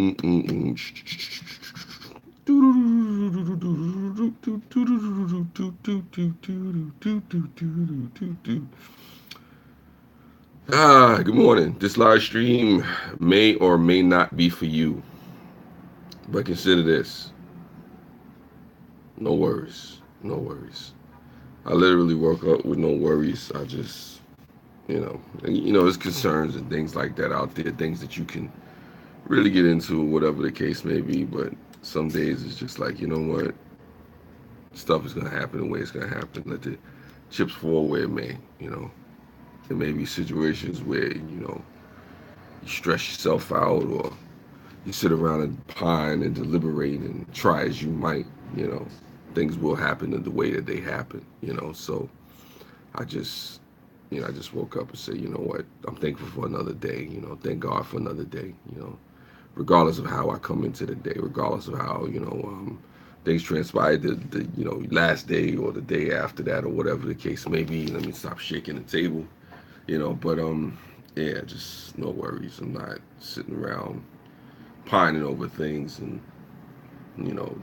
Good morning. This live stream may or may not be for you, but consider this: no worries, no worries. I literally woke up with no worries. I just, there's concerns and things like that out there, things that you can really get into, whatever the case may be. But some days it's just like, you know what, stuff is gonna happen the way it's gonna happen. Let the chips fall where it may. There may be situations where you stress yourself out, or you sit around and pine and deliberate and try as you might. You know, things will happen in the way that they happen. So I just I just woke up and said, you know what, I'm thankful for another day. Thank God for another day. Regardless of how I come into the day, regardless of how things transpired the last day or the day after that or whatever the case may be. Let me stop shaking the table. But yeah, just no worries. I'm not sitting around pining over things and you know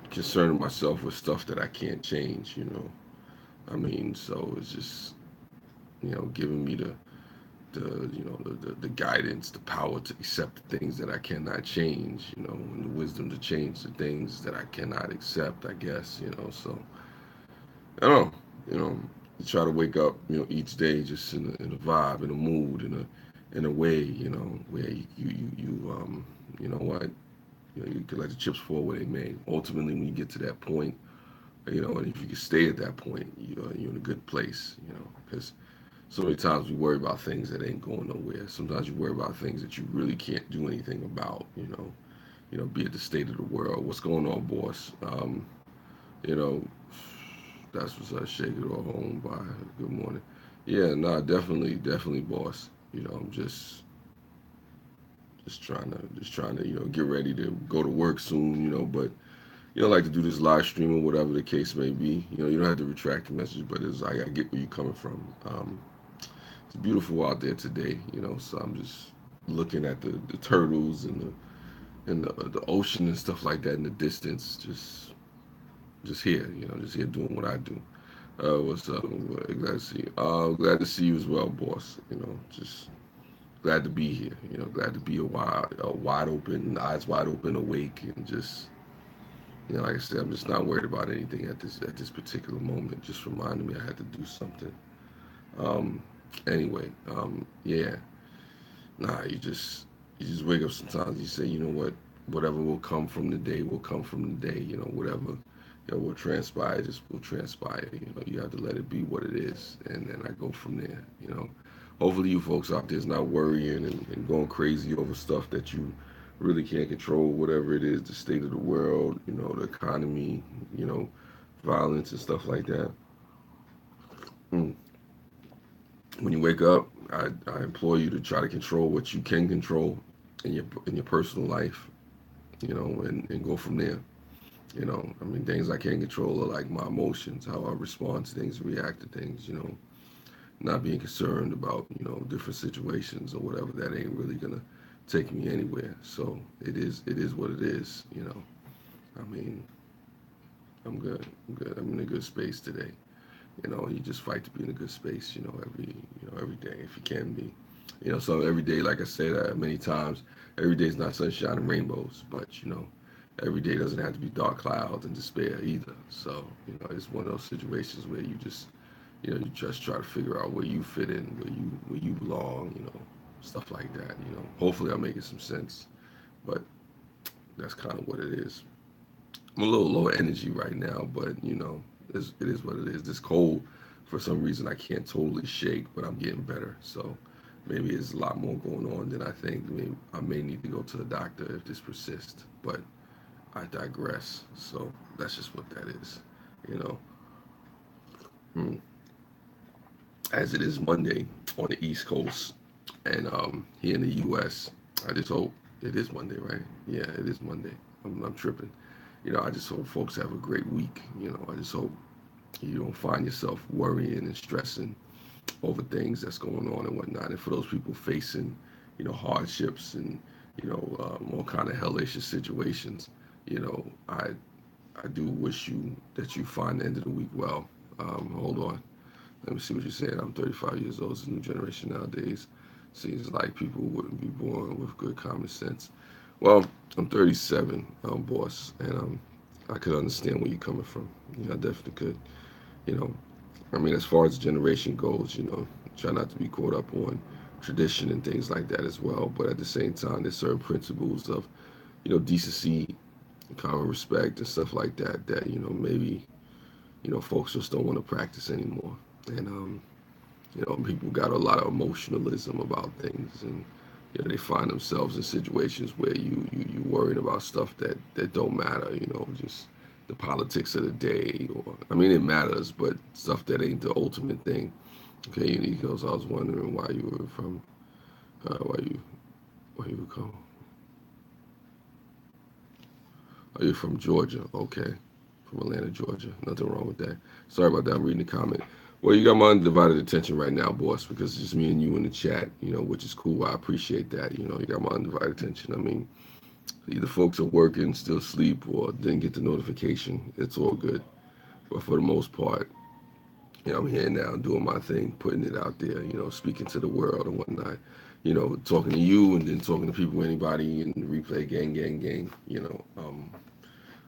concerning myself with stuff that I can't change. I mean, so it's just giving me the guidance, the power to accept the things that I cannot change, and the wisdom to change the things that I cannot accept, I guess. So I don't know, you try to wake up, each day just in a vibe, in a mood, in a way, where you know what, you can let the chips fall where they may. Ultimately, when you get to that point, and if you can stay at that point, you're in a good place, because so many times we worry about things that ain't going nowhere. Sometimes you worry about things that you really can't do anything about. Be it the state of the world. What's going on, boss? You know, that's what's Shake It All Home by Good Morning. Yeah, nah, definitely, boss. I'm just trying to get ready to go to work soon. But like to do this live stream or whatever the case may be. You don't have to retract the message, but it's like I get where you're coming from. It's beautiful out there today, so I'm just looking at the turtles and the ocean and stuff like that in the distance, just here, just here doing what I do. What's up? Glad to see you. Glad to see you as well, boss. Just glad to be here. Glad to be wide open, eyes wide open, awake, and just like I said, I'm just not worried about anything at this particular moment. Just reminding me I had to do something. Um, anyway, yeah. Nah, you just wake up sometimes. You say, you know what, whatever will come from the day will come from the day. Whatever will transpire just will transpire. You have to let it be what it is, and then I go from there. Hopefully you folks out there's not worrying and going crazy over stuff that you really can't control. Whatever it is, the state of the world, the economy, you know, violence and stuff like that. Mm. When you wake up, I implore you to try to control what you can control in your personal life, and go from there. I mean, things I can't control are like my emotions, how I respond to things, react to things. Not being concerned about different situations or whatever that ain't really gonna take me anywhere. So it is what it is. I mean, I'm good. I'm good. I'm in a good space today. You just fight to be in a good space, every day if you can be. So every day, like I said many times, every day is not sunshine and rainbows, but every day doesn't have to be dark clouds and despair either. So, it's one of those situations where you just try to figure out where you fit in, where you belong, stuff like that. Hopefully I'm making some sense, but that's kind of what it is. I'm a little low energy right now, but it is what it is. This cold, for some reason, I can't totally shake, but I'm getting better. So maybe there's a lot more going on than I think. Maybe I may need to go to the doctor if this persists, but I digress. So that's just what that is, you know. Hmm. As it is Monday on the East Coast, and here in the U.S., I just hope it is Monday, right? Yeah, it is Monday. I'm tripping. I just hope folks have a great week. I just hope you don't find yourself worrying and stressing over things that's going on and whatnot. And for those people facing, hardships and all kind of hellacious situations. You know, I do wish you that you find the end of the week well. Hold on. Let me see what you're saying. I'm 35 years old. It's a new generation nowadays. Seems like people wouldn't be born with good common sense. Well, I'm 37, boss, and I could understand where you're coming from. I definitely could. You know, I mean, as far as generation goes, try not to be caught up on tradition and things like that as well. But at the same time, there's certain principles of, decency, common respect, and stuff like that that maybe folks just don't want to practice anymore. And people got a lot of emotionalism about things, and they find themselves in situations where you worried about stuff that don't matter. Just the politics of the day, or I mean, it matters, but stuff that ain't the ultimate thing. Okay, and he goes, I was wondering why you were from, why you would come. Are you from Georgia? Okay, from Atlanta, Georgia. Nothing wrong with that. Sorry about that. I'm reading the comment. Well, you got my undivided attention right now, boss, because it's just me and you in the chat, which is cool. I appreciate that. You got my undivided attention. I mean, either folks are working, still asleep, or didn't get the notification. It's all good. But for the most part, I'm here now doing my thing, putting it out there, speaking to the world and whatnot. Talking to you and then talking to people, anybody in the replay, gang.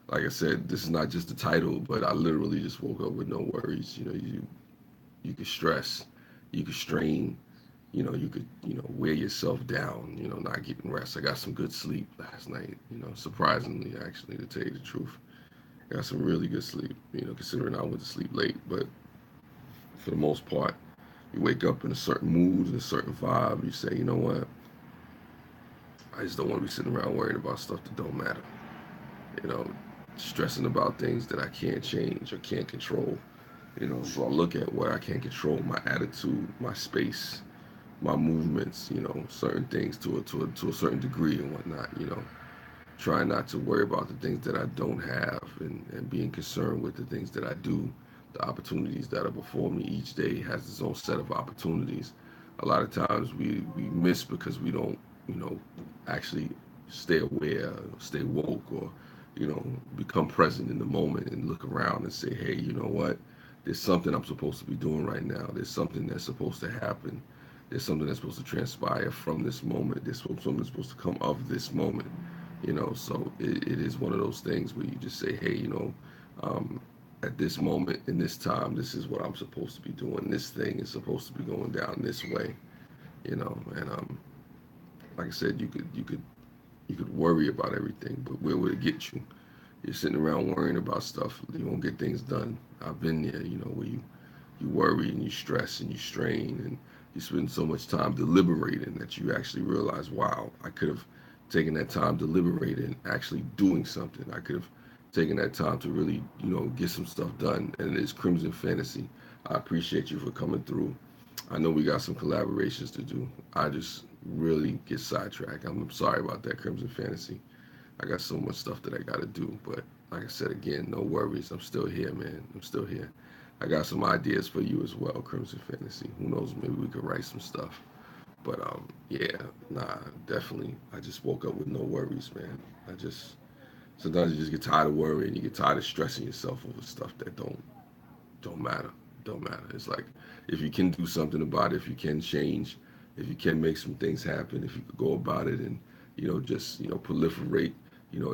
Like I said, this is not just the title, but I literally just woke up with no worries. You could stress, you could strain, you could wear yourself down, not getting rest. I got some good sleep last night, surprisingly, actually, to tell you the truth. I got some really good sleep, considering I went to sleep late. But for the most part, you wake up in a certain mood, in a certain vibe. You say, you know what? I just don't want to be sitting around worrying about stuff that don't matter. You know, stressing about things that I can't change or can't control. So I look at what I can control: my attitude, my space, my movements. Certain things to a certain degree and whatnot. Trying not to worry about the things that I don't have, and being concerned with the things that I do. The opportunities that are before me each day has its own set of opportunities. A lot of times we miss because we don't, actually stay aware, stay woke, or, become present in the moment and look around and say, hey, you know what? There's something I'm supposed to be doing right now. There's something that's supposed to happen. There's something that's supposed to transpire from this moment. There's something that's supposed to come of this moment. So it is one of those things where you just say, hey, um, at this moment in this time, this is what I'm supposed to be doing. This thing is supposed to be going down this way. And like I said, you could worry about everything, but where would it get you? You're sitting around worrying about stuff. You won't get things done. I've been there, where you worry and you stress and you strain and you spend so much time deliberating that you actually realize, wow, I could have taken that time deliberating, actually doing something. I could have taken that time to really, get some stuff done. And it's Crimson Fantasy. I appreciate you for coming through. I know we got some collaborations to do. I just really get sidetracked. I'm sorry about that, Crimson Fantasy. I got so much stuff that I got to do. But like I said again, no worries. I'm still here, man. I'm still here. I got some ideas for you as well, Crimson Fantasy. Who knows? Maybe we could write some stuff. But yeah, nah, definitely. I just woke up with no worries, man. I just sometimes you just get tired of worrying. You get tired of stressing yourself over stuff that don't matter. Don't matter. It's like if you can do something about it, if you can change, if you can make some things happen, if you could go about it and just proliferate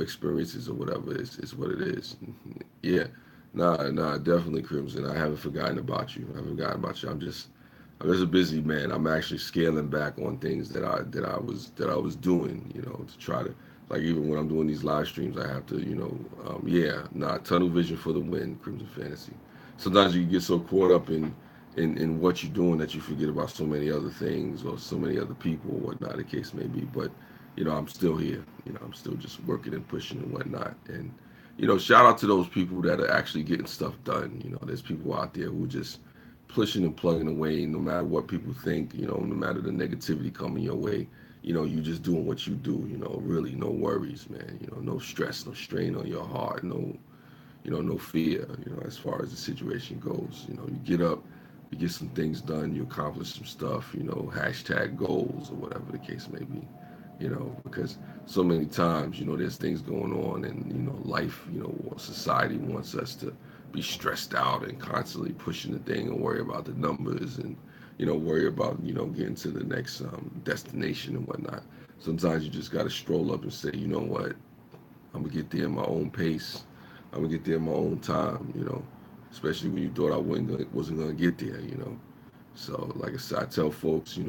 experiences or whatever is what it is. Yeah, nah, definitely Crimson. I haven't forgotten about you. I haven't forgotten about you. I'm just a busy man. I'm actually scaling back on things that I was doing, to try to, like, even when I'm doing these live streams, I have to, yeah, tunnel vision for the win, Crimson Fantasy. Sometimes you get so caught up in what you're doing that you forget about so many other things or so many other people or whatnot the case may be. But I'm still here. I'm still just working and pushing and whatnot. And shout out to those people that are actually getting stuff done. There's people out there who just pushing and plugging away, no matter what people think, no matter the negativity coming your way, you just doing what you do, really no worries, man, no stress, no strain on your heart, no fear, as far as the situation goes. You get up, you get some things done, you accomplish some stuff, hashtag goals or whatever the case may be. because so many times, there's things going on, and life, society wants us to be stressed out and constantly pushing the thing and worry about the numbers, and worry about getting to the next destination and whatnot. Sometimes you just got to stroll up and say, you know what, I'm gonna get there in my own pace. I'm gonna get there in my own time. Especially when you thought I wasn't gonna get there. So like I said, I tell folks,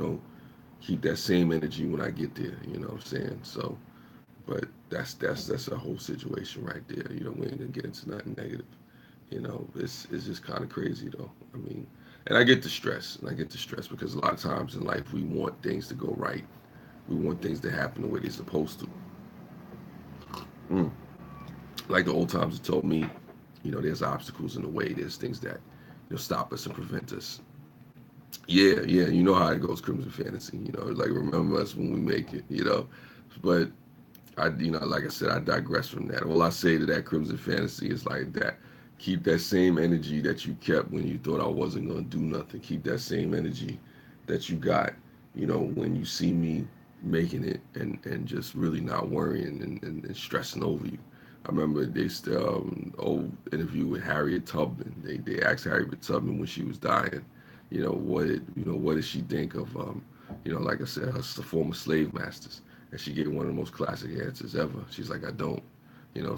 keep that same energy when I get there. You know what I'm saying? So, but that's a whole situation right there. We ain't gonna get into nothing negative. It's just kind of crazy though. I mean, and I get the stress, because a lot of times in life we want things to go right. We want things to happen the way they're supposed to. Mm. Like the old times have told me, there's obstacles in the way. There's things that stop us and prevent us. Yeah, yeah, you know how it goes, Crimson Fantasy. Like remember us when we make it. But like I said, I digress from that. All I say to that, Crimson Fantasy, is like that. Keep that same energy that you kept when you thought I wasn't gonna do nothing. Keep that same energy that you got, when you see me making it, and just really not worrying and stressing over you. I remember they still old interview with Harriet Tubman. They asked Harriet Tubman when she was dying, what did she think of like I said, her former slave masters, and she gave one of the most classic answers ever. She's like, I don't.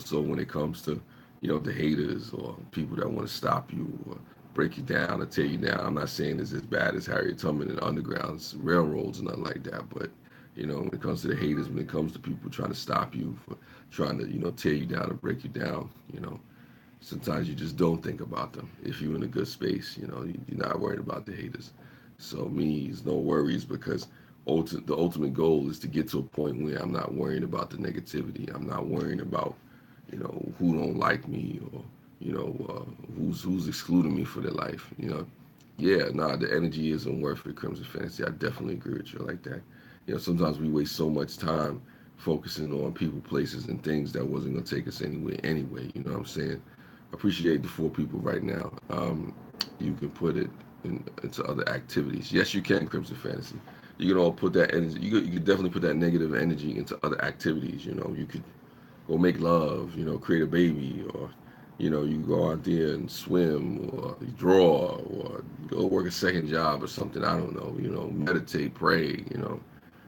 So when it comes to the haters or people that want to stop you or break you down or tear you down, I'm not saying it's as bad as Harriet Tubman and Underground's railroads and nothing like that, but when it comes to the haters, when it comes to people trying to stop you, for trying to tear you down and break you down, sometimes you just don't think about them. If you're in a good space, you're not worried about the haters. So me, it's no worries, because the ultimate goal is to get to a point where I'm not worrying about the negativity. I'm not worrying about who don't like me, or who's excluding me for their life. Yeah, nah, the energy isn't worth it, Crimson Fantasy. I definitely agree with you like that. Sometimes we waste so much time focusing on people, places, and things that wasn't gonna take us anywhere anyway. You know what I'm saying? Appreciate the four people right now. You can put it into other activities. Yes, you can, Crimson Fantasy. You can all put that energy. You could definitely put that negative energy into other activities. You could go make love. Create a baby, or you go out there and swim, or you draw, or go work a second job or something. I don't know. Meditate, pray.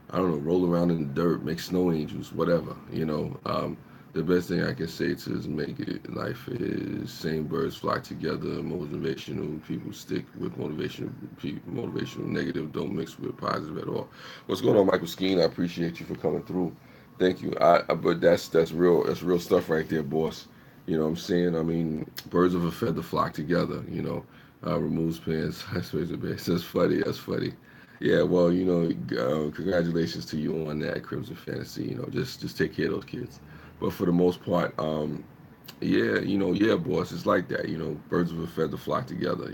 I don't know, roll around in the dirt, make snow angels, whatever. The best thing I can say to is make it. Life is same birds flock together. Motivational people stick with motivational people. Motivational negative don't mix with positive at all. What's going on, Michael Skeen? I appreciate you for coming through. Thank you. But that's real stuff right there, boss. You know what I'm saying? I mean, birds of a feather flock together. Removes pants, That's funny. That's funny. Yeah, well, congratulations to you on that, Crimson Fantasy. Just take care of those kids. But for the most part, yeah, yeah, boss, it's like that. Birds of a feather flock together.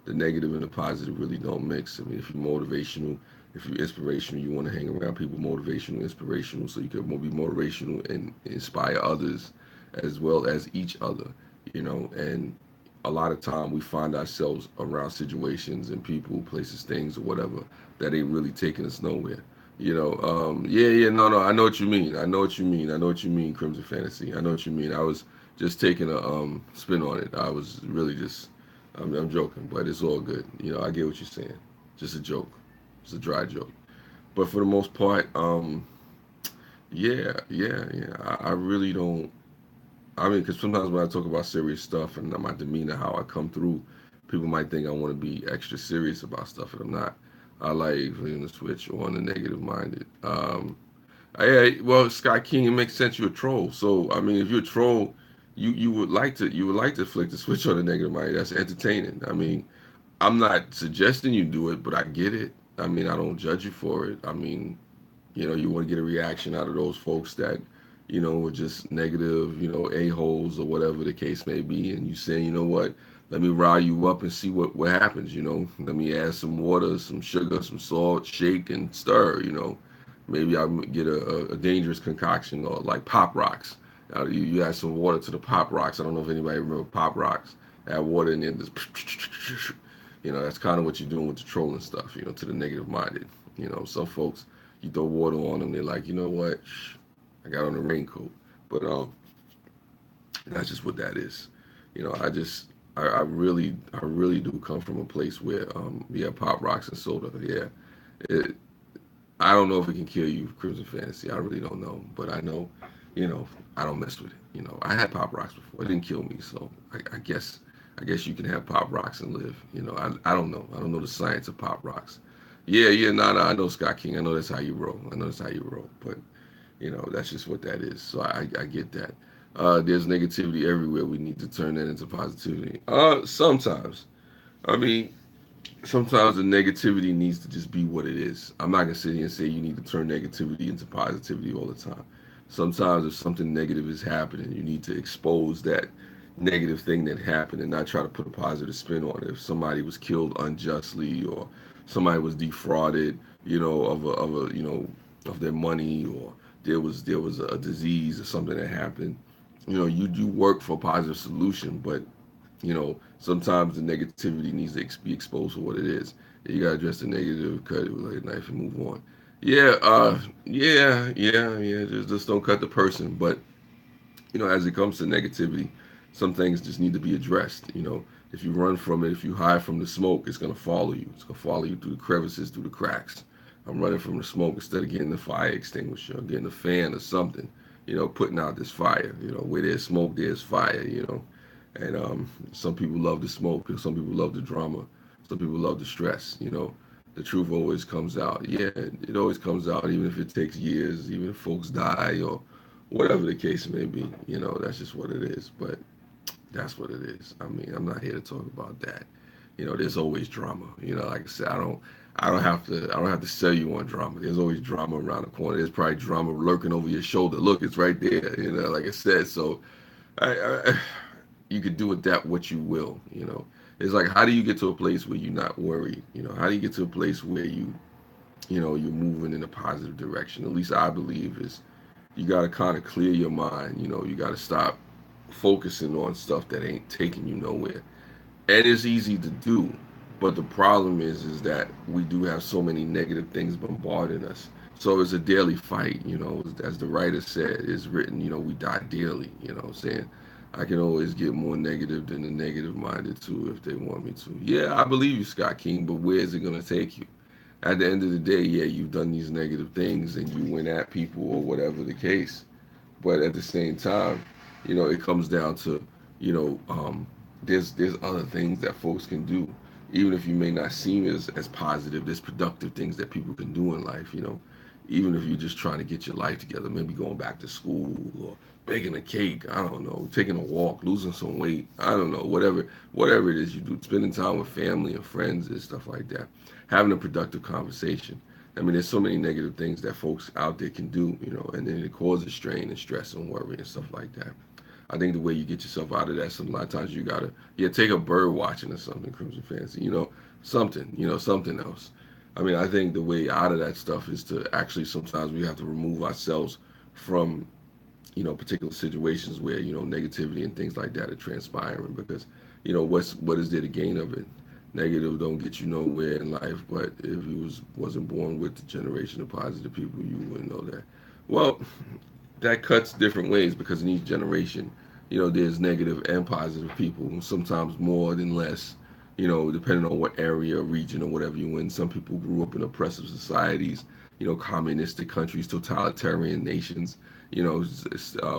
The negative and the positive really don't mix. I mean, if you're motivational, if you're inspirational, you want to hang around people motivational, inspirational, so you can be motivational and inspire others as well as each other. And a lot of time we find ourselves around situations and people, places, things, or whatever that ain't really taking us nowhere. Yeah, yeah, no, I know what you mean. I know what you mean. I know what you mean, Crimson Fantasy. I know what you mean. I was just taking a spin on it. I was really just, I'm joking, but it's all good. I get what you're saying. Just a joke. It's a dry joke. But for the most part, yeah, yeah, yeah. I really don't. I mean, because sometimes when I talk about serious stuff and my demeanor, how I come through, people might think I want to be extra serious about stuff, and I'm not. I like flipping the switch on the negative minded. Well, Sky King, it makes sense. You're a troll, so I mean, if you're a troll, you would like to flick the switch on the negative minded. That's entertaining. I mean, I'm not suggesting you do it, but I get it. I mean, I don't judge you for it. I mean, you want to get a reaction out of those folks that, are just negative, a-holes or whatever the case may be. And you say, what, let me rile you up and see what happens, Let me add some water, some sugar, some salt, shake and stir, Maybe I'll get a dangerous concoction, or like Pop Rocks. You add some water to the Pop Rocks. I don't know if anybody remember Pop Rocks. Add water in there, just, that's kind of what you're doing with the trolling stuff, to the negative minded. Some folks, You throw water on them, they're like, you know what? Shh, I got on a raincoat. But that's just what that is. You know, I really do come from a place where yeah, pop rocks and soda. Yeah, it, I don't know if it can kill you, Crimson Fantasy. I really don't know, but I know, you know, I don't mess with it. You know, I had pop rocks before. It didn't kill me, so I guess you can have pop rocks and live. You know, I don't know. I don't know the science of pop rocks. Yeah, yeah, I know Scott King. I know that's how you roll. I know that's how you roll. But you know, that's just what that is. So I get that. There's negativity everywhere. We need to turn that into positivity. Sometimes. I mean, sometimes the negativity needs to just be what it is. I'm not gonna sit here and say you need to turn negativity into positivity all the time. Sometimes if something negative is happening, you need to expose that negative thing that happened and not try to put a positive spin on it. If somebody was killed unjustly or somebody was defrauded, you know, of a you know of their money, or there was a disease or something that happened, you know, you do work for a positive solution, but you know, sometimes the negativity needs to be exposed for what it is. You gotta address the negative, cut it with a knife, and move on. Yeah, yeah. Just don't cut the person. But you know, as it comes to negativity, some things just need to be addressed. You know, if you run from it, if you hide from the smoke, it's gonna follow you. It's gonna follow you through the crevices, through the cracks. I'm running from the smoke instead of getting the fire extinguisher, or getting a fan or something. You know, putting out this fire. You know, where there's smoke, there's fire. You know, and some people love the smoke, and some people love the drama. Some people love the stress. You know, the truth always comes out. Yeah, it always comes out, even if it takes years, even if folks die or whatever the case may be. You know, that's just what it is. But that's what it is. I mean, I'm not here to talk about that. You know, there's always drama. You know, like I said, I don't have to sell you on drama. There's always drama around the corner. There's probably drama lurking over your shoulder. Look, it's right there. You know, like I said. So, I you could do with that what you will. You know, it's like, how do you get to a place where you're not worried? You know, how do you get to a place where you know, you're moving in a positive direction? At least I believe is you got to kind of clear your mind. You know, you got to stop focusing on stuff that ain't taking you nowhere. And it's easy to do, but the problem is that we do have so many negative things bombarding us. So it's a daily fight. You know, as the writer said, it's written. You know, we die daily. You know what I'm saying? I can always get more negative than the negative minded too if they want me to. Yeah, I believe you, Scott King, but where is it gonna take you? At the end of the day, yeah, you've done these negative things and you went at people or whatever the case. But at the same time, you know, it comes down to, you know, there's other things that folks can do, even if you may not seem as positive. There's productive things that people can do in life. You know, even if you're just trying to get your life together, maybe going back to school or baking a cake. I don't know, taking a walk, losing some weight. I don't know, whatever it is you do, spending time with family and friends and stuff like that, having a productive conversation. I mean, there's so many negative things that folks out there can do, you know, and then it causes strain and stress and worry and stuff like that. I think the way you get yourself out of that, some a lot of times you gotta, yeah, take a bird watching or something, Crimson Fancy, you know, something else. I mean, I think the way out of that stuff is to actually sometimes we have to remove ourselves from, you know, particular situations where, you know, negativity and things like that are transpiring, because you know what is there to gain of it? Negative don't get you nowhere in life. But if you wasn't born with the generation of positive people, you wouldn't know that. Well, that cuts different ways, because in each generation, you know, there's negative and positive people, sometimes more than less, you know, depending on what area, region, or whatever you in. Some people grew up in oppressive societies, you know, communistic countries, totalitarian nations, you know,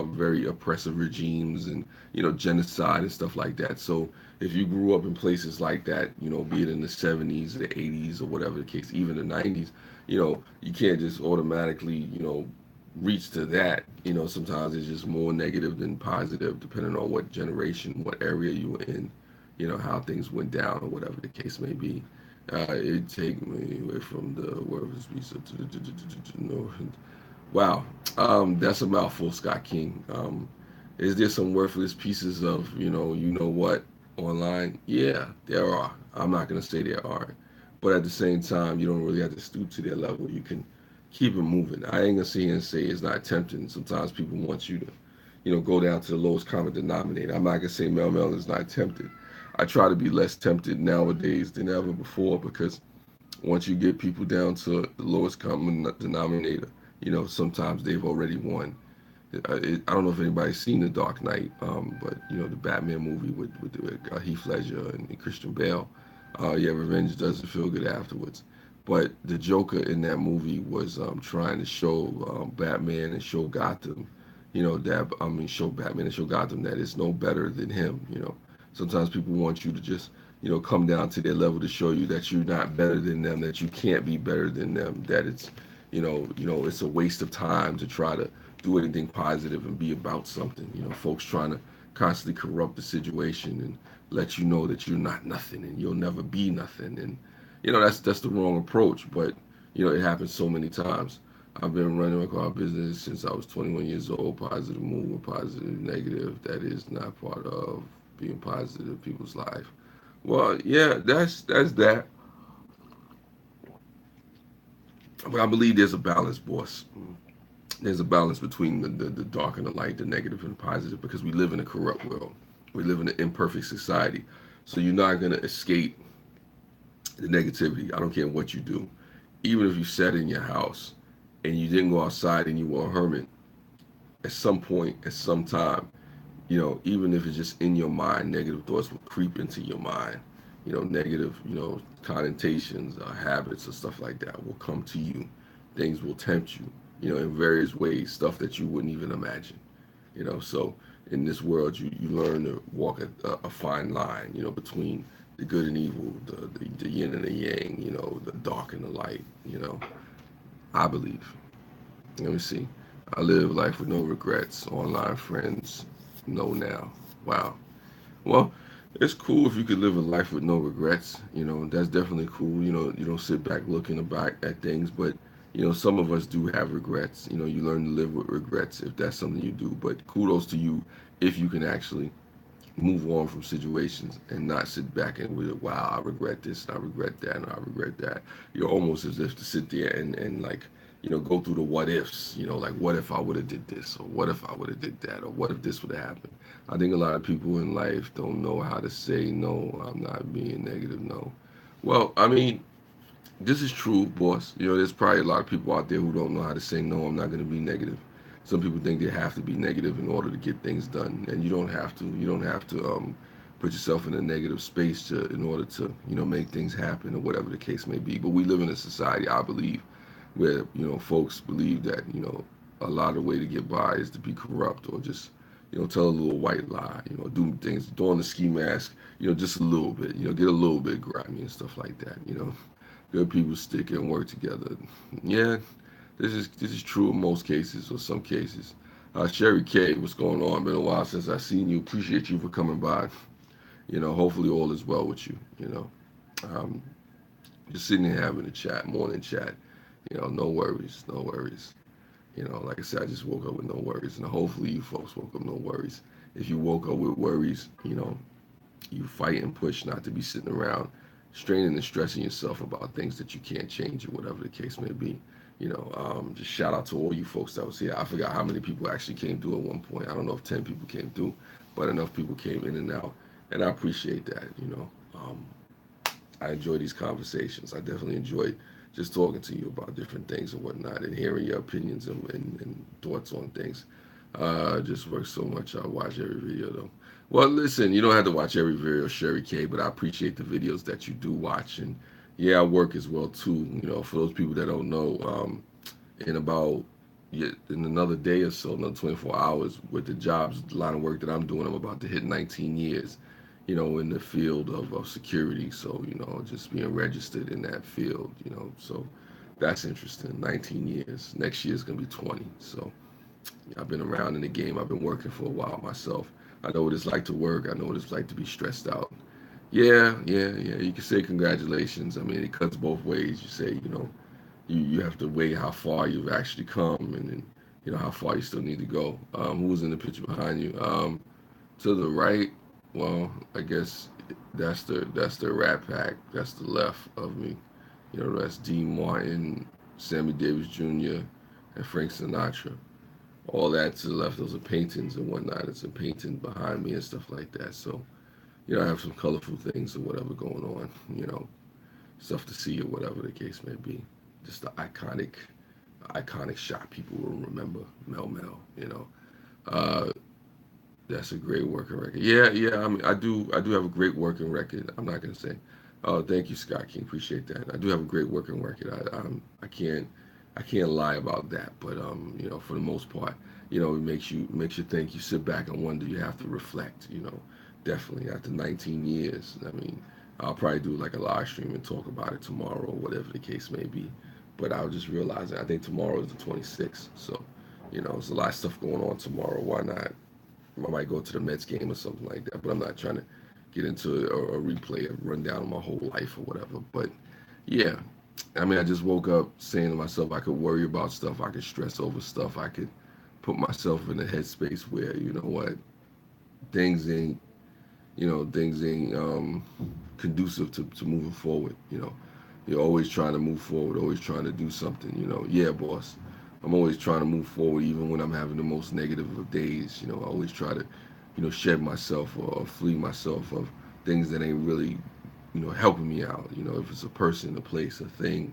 very oppressive regimes, and, you know, genocide and stuff like that. So if you grew up in places like that, you know, be it in the 70s, the 80s, or whatever the case, even the 90s, you know, you can't just automatically, you know, reach to that. You know, sometimes it's just more negative than positive, depending on what generation, what area you were in, you know, how things went down, or whatever the case may be. It take me away from the wherever visa to north. Wow, that's a mouthful, Scott King. Is there some worthless pieces of, you know what, online? Yeah, there are. I'm not gonna say there aren't, but at the same time, you don't really have to stoop to their level. You can keep it moving. I ain't gonna sit here and say it's not tempting. Sometimes people want you to, you know, go down to the lowest common denominator. I'm not gonna say Mel is not tempted. I try to be less tempted nowadays than ever before, because Once you get people down to the lowest common denominator, sometimes they've already won. I don't know if anybody's seen The Dark Knight, but the Batman movie with Heath Ledger and Christian Bale. Yeah, revenge doesn't feel good afterwards. But the Joker in that movie was trying to show Batman and show Gotham, that show Batman and show Gotham that it's no better than him. Sometimes people want you to just come down to their level to show you that you're not better than them, that you can't be better than them, that it's it's a waste of time to try to do anything positive and be about something. Folks trying to constantly corrupt the situation and let you know that you're not nothing and you'll never be nothing. And that's the wrong approach. But it happens so many times. I've been running my car business since I was 21 years old. Positive mood, positive, negative. That is not part of being positive in people's life. Well, yeah, that's that. But I believe there's a balance, boss. There's a balance between the dark and the light, the negative and the positive, because we live in a corrupt world. We live in an imperfect society. So you're not going to escape the negativity. I don't care what you do. Even if you sat in your house and you didn't go outside and you were a hermit, at some point, at some time, even if it's just in your mind, negative thoughts will creep into your mind. Negative, connotations, habits, or stuff like that will come to you. Things will tempt you, in various ways, stuff that you wouldn't even imagine. So in this world, you learn to walk a fine line, between the good and evil, the yin and the yang, the dark and the light. I believe. Let me see. I live life with no regrets. Online friends know now. Wow. Well, it's cool if you could live a life with no regrets. That's definitely cool. You don't sit back looking back at things, but some of us do have regrets. You learn to live with regrets if that's something you do. But kudos to you if you can actually move on from situations and not sit back and with, wow, I regret this and I regret that and I regret that. You're almost as if to sit there and like, go through the what ifs, like what if I would have did this, or what if I would have did that, or what if this would have happened. I think a lot of people in life don't know how to say no. I'm not being negative, no. Well, I mean, this is true, boss. There's probably a lot of people out there who don't know how to say no. I'm not going to be negative. Some people think they have to be negative in order to get things done, and you don't have to. You don't have to put yourself in a negative space in order to make things happen or whatever the case may be. But we live in a society, I believe, where folks believe that a lot of the way to get by is to be corrupt or just tell a little white lie, do things, don the ski mask, just a little bit, get a little bit grimy and stuff like that. Good people stick and work together. Yeah, this is true in most cases or some cases. Sherry K, what's going on? Been a while since I seen you. Appreciate you for coming by. Hopefully all is well with you. Um, just sitting here having a chat, morning chat. No worries, no worries. Like I said, I just woke up with no worries, and hopefully you folks woke up no worries. If you woke up with worries, you fight and push not to be sitting around straining and stressing yourself about things that you can't change or whatever the case may be. Just shout out to all you folks that was here. I forgot how many people actually came through at one point. I don't know if 10 people came through, but enough people came in and out, and I appreciate that. I enjoy these conversations. I definitely enjoy just talking to you about different things and whatnot and hearing your opinions and thoughts on things. Just works so much. I watch every video though. Well, listen, you don't have to watch every video, Sherry K, but I appreciate the videos that you do watch. And yeah, I work as well too. For those people that don't know, in about in another day or so, another 24 hours, with the jobs, the line of work that I'm doing, I'm about to hit 19 years. In the field of security. So, just being registered in that field. So that's interesting. 19 years. Next year is gonna be 20. So I've been around in the game. I've been working for a while myself. I know what it's like to work. I know what it's like to be stressed out. Yeah, yeah, yeah. You can say congratulations. I mean, it cuts both ways. You say, you have to weigh how far you've actually come and then, how far you still need to go. Who's in the picture behind you? To the right, well, I guess that's the Rat Pack. That's the left of me. That's Dean Martin, Sammy Davis Jr., and Frank Sinatra. All that to the left, those are paintings and whatnot. It's a painting behind me and stuff like that. So, I have some colorful things or whatever going on. stuff to see or whatever the case may be. Just the iconic shot people will remember. Mel Mel, Uh, that's a great working record. Yeah, yeah. I mean, I do have a great working record. I'm not gonna say. Oh, thank you, Scott King. Appreciate that. I do have a great working record. I can't lie about that. But for the most part, it makes you think. You sit back and wonder. You have to reflect. Definitely after 19 years. I mean, I'll probably do like a live stream and talk about it tomorrow or whatever the case may be. But I'll just realize that I think tomorrow is the 26th. So, there's a lot of stuff going on tomorrow. Why not? I might go to the Mets game or something like that, but I'm not trying to get into a replay, a rundown of my whole life or whatever. But yeah, I mean, I just woke up saying to myself, I could worry about stuff, I could stress over stuff, I could put myself in a headspace where, what, things ain't, things ain't conducive to moving forward. You're always trying to move forward, always trying to do something. Yeah, boss. I'm always trying to move forward, even when I'm having the most negative of days. I always try to, shed myself or flee myself of things that ain't really, helping me out. If it's a person, a place, a thing,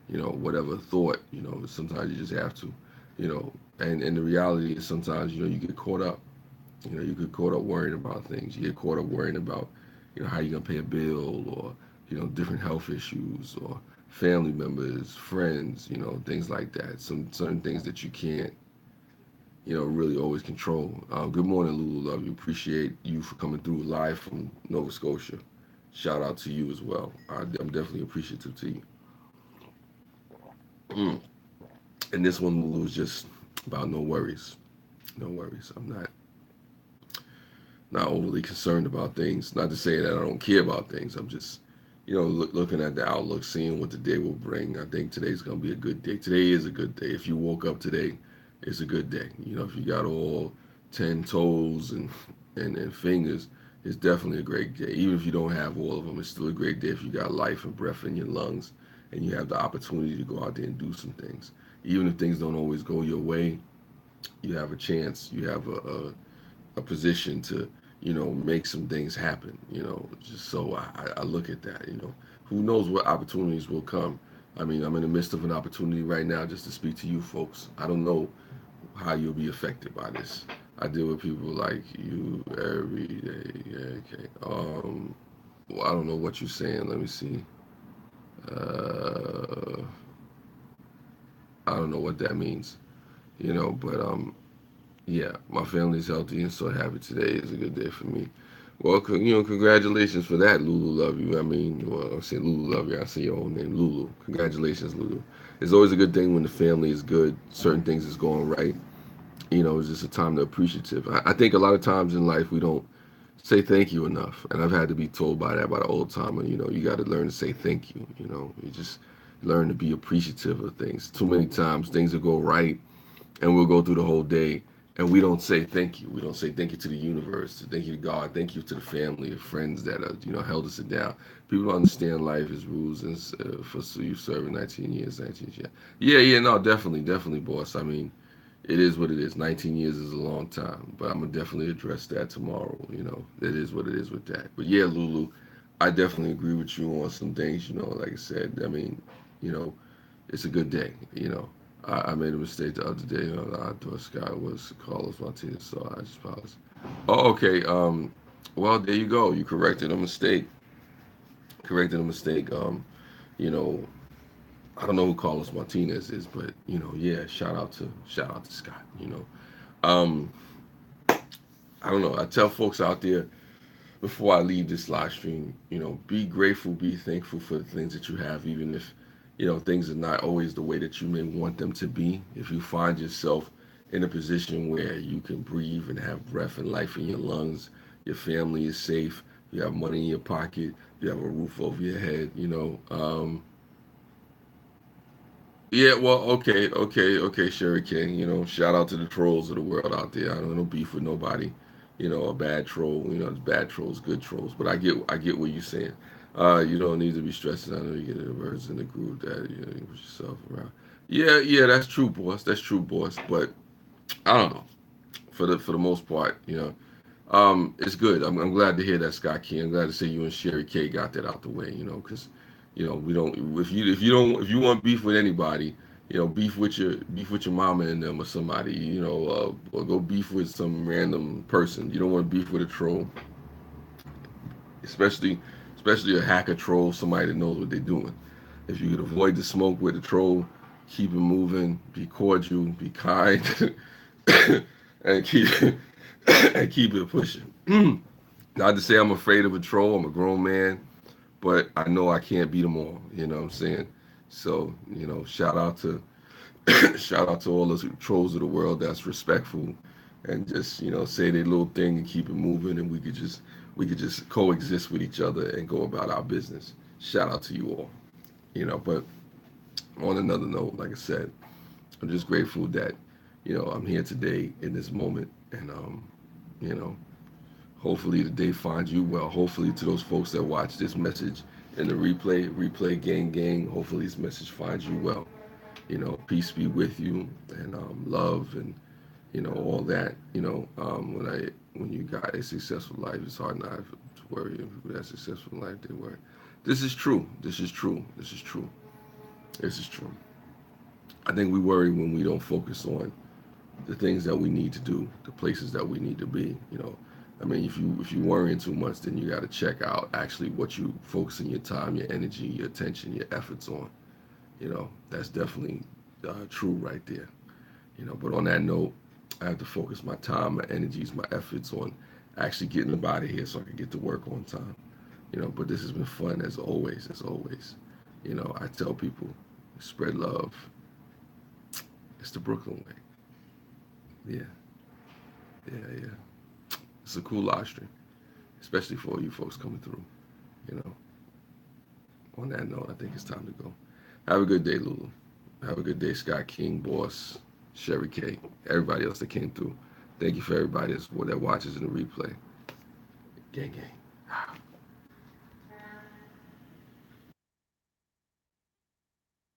whatever thought, sometimes you just have to, and the reality is sometimes, you get caught up. You get caught up worrying about things. You get caught up worrying about, how you're gonna pay a bill or, different health issues or family members, friends, things like that. Some certain things that you can't, really always control. Good morning, Lulu. Love you. Appreciate you for coming through live from Nova Scotia. Shout out to you as well. I'm definitely appreciative to you. Mm. And this one, Lulu, is just about no worries. No worries. I'm not overly concerned about things. Not to say that I don't care about things. I'm just, looking at the outlook, seeing what the day will bring. I think today's gonna be a good day. Today is a good day. If you woke up today, it's a good day. If you got all 10 toes and fingers, it's definitely a great day. Even if you don't have all of them, it's still a great day if you got life and breath in your lungs and you have the opportunity to go out there and do some things. Even if things don't always go your way, you have a chance. You have a position to make some things happen. Just so I look at that. Who knows what opportunities will come. I mean, I'm in the midst of an opportunity right now just to speak to you folks. I don't know how you'll be affected by this. I deal with people like you every day. Yeah, okay. Well, I don't know what you're saying. Let me see. uh I don't know what that means. But yeah, my family's healthy and so happy. Today is a good day for me. Well, congratulations for that, Lulu. Love you. I mean, well, I say Lulu. Love you. I say your own name, Lulu. Congratulations, Lulu. It's always a good thing when the family is good. Certain things is going right. It's just a time to appreciative. I think a lot of times in life we don't say thank you enough, and I've had to be told by that by the old timer. You got to learn to say thank you. You just learn to be appreciative of things. Too many times things will go right and we'll go through the whole day and we don't say thank you. We don't say thank you to the universe, to thank you to God, thank you to the family, friends that held us down. People don't understand life is rules, and for so you serving 19 years, 19 years. Yeah, no, definitely, boss. I mean, it is what it is. 19 years is a long time, but I'm gonna definitely address that tomorrow. It is what it is with that. But yeah, Lulu, I definitely agree with you on some things. Like I said, I mean, you know, it's a good day. I made a mistake the other day. I thought Scott was Carlos Martinez, so I just paused. Oh, okay. Well, there you go. You corrected a mistake. Corrected a mistake. You know, I don't know who Carlos Martinez is, but yeah. Shout out to Scott. Um, I don't know. I tell folks out there before I leave this live stream, be grateful, be thankful for the things that you have, even if, things are not always the way that you may want them to be. If you find yourself in a position where you can breathe and have breath and life in your lungs, your family is safe, you have money in your pocket, you have a roof over your head, yeah, well, okay, Sherry King. Shout out to the trolls of the world out there. I don't know beef with nobody. A bad troll. It's bad trolls, good trolls. But I get what you're saying. You don't need to be stressing. I know you get the birds in the group that you put yourself around. Yeah, that's true, boss. That's true, boss. But I don't know. For the most part, it's good. I'm glad to hear that, Scott King. I'm glad to see you and Sherry K got that out the way. Because You know, we don't. If you want beef with anybody, you know, beef with your mama and them or somebody. You know, or go beef with some random person. You don't want beef with a troll, especially especially a hacker troll, somebody that knows what they're doing. If you could avoid the smoke with a troll, keep it moving, be cordial, be kind, and keep and keep it pushing. Not to say I'm afraid of a troll. I'm a grown man, but I know I can't beat them all. You know what I'm saying? So you know, shout out to all those trolls of the world that's respectful and just you know say their little thing and keep it moving, and we could just coexist with each other and go about our business. Shout out to you all. You know, but on another note, like I said, I'm just grateful that you know I'm here today in this moment, and you know, hopefully the day finds you well. Hopefully to those folks that watch this message in the replay gang, hopefully this message finds you well. You know, peace be with you, and love, and you know all that. You know, when you got a successful life, it's hard not to worry. If people that successful in life, they worry. This is true. This is true. This is true. This is true. I think we worry when we don't focus on the things that we need to do, the places that we need to be. You know, I mean, if you worrying too much, then you got to check out actually what you focusing your time, your energy, your attention, your efforts on. You know, that's definitely true right there. You know, but on that note, I have to focus my time, my energies, my efforts on actually getting up out of here so I can get to work on time. You know, but this has been fun as always, as always. You know, I tell people, spread love. It's the Brooklyn way. Yeah, yeah. It's a cool live stream, especially for all you folks coming through. You know, on that note, I think it's time to go. Have a good day, Lulu. Have a good day, Scott King, Boss, Sherry K, everybody else that came through. Thank you for everybody that watches in the replay. Gang, gang.